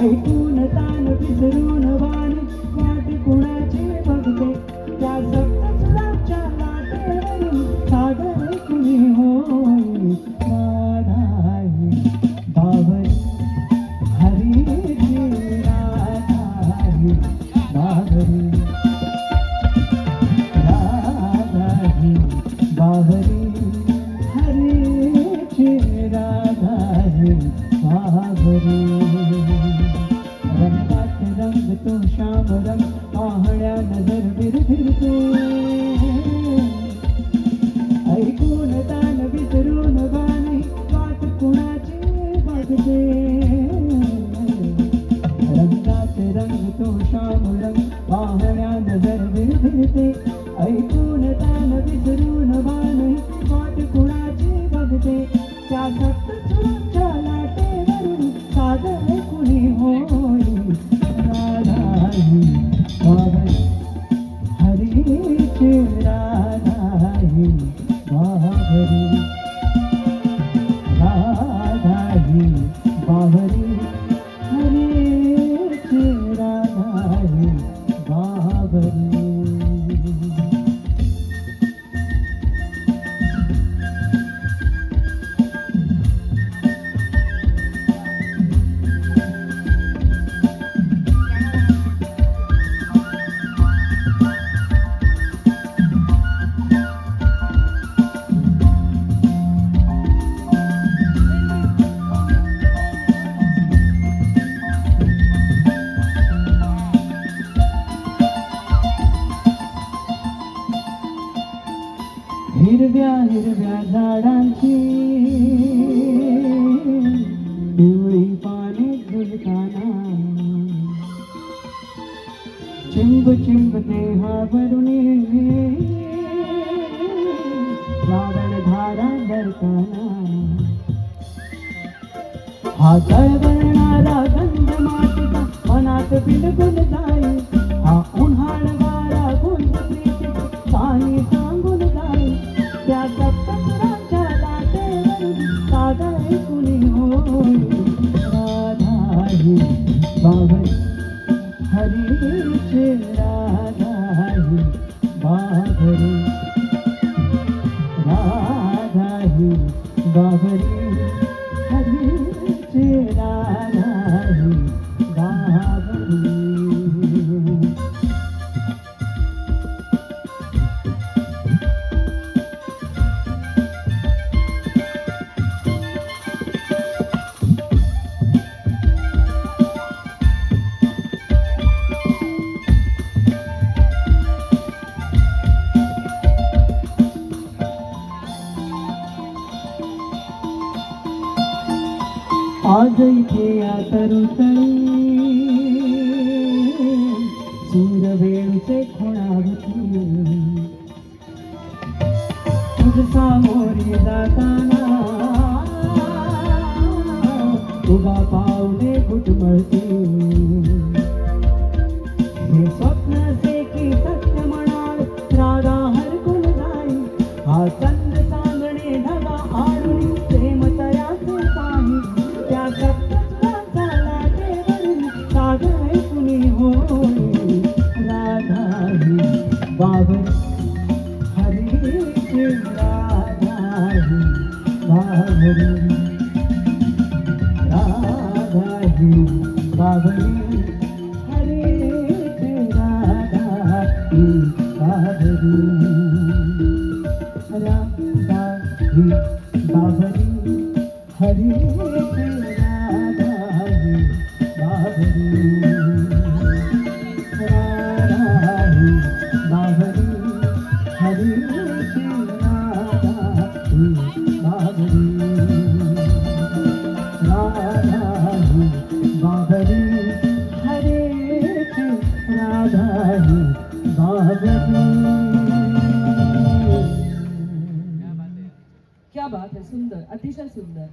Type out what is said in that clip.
ऐकून तान विसरून वाणी वाट कुणाची बघते त्या सप्तसुराच्या लाटेवरून सागर कुणी होय राधाई बावरी हरीची राधाई बावरी राधाई बावरी हरीची राधाई बावरी रंगात रंग तो श्याम रंग पाहण्या नजर फिरते ऐकून तान विसरून गाणी वाट कुणाची बघते रंगात रंग तो श्याम रंग पाहण्या नजर फिरते ऐकून तान विसरून गाणी वाट कुणाची बघते त्या सप्तसुराच्या लाटेवरून सागर कुणी होय राधाई बावरी हरीची राधाई बावरी राधाई बावरी हरीची राधाई बावरी हिरव्या हिरव्या झाडांची पिवळी पाने झुलताना चिंब चिंब देहावरून श्रावण धारा धरताना हा तळवळणारा गंध मातीचा मनात बिलगुल जाई हा उन्हाळ वारा गुंज प्रीतीचा पाणी सांगून जाई त्या सप्तसुराच्या लाटेवरून सागर कुणी होय राधाई बावरी हरीची राधाई बावरी राधाई बावरी हरीची राधाई बावरी आज इथे या तरुतळी सूरवेळूचे खुणावती तुझ सामोरी जाताना उभा पावले घुटमळती हे स्वप्न असे की सत्य म्हणाल राधा हरकून जाई हा चंद चांदणे ढगा आडून प्रेम तयाचे पाही त्या सप्तसुराच्या लाटेवरून सागर कुणी होय राधाई बावरी हरीची राधाई बावरी राधाई बावरी हरीची राधाई बावरी राधाई बावरी हरीची राधाई बावरी राधाई बावरी हरीची राधाई बावरी राधाई बावरी हरीची राधाई बावरी। क्या बात है, सुंदर, अतिशय सुंदर।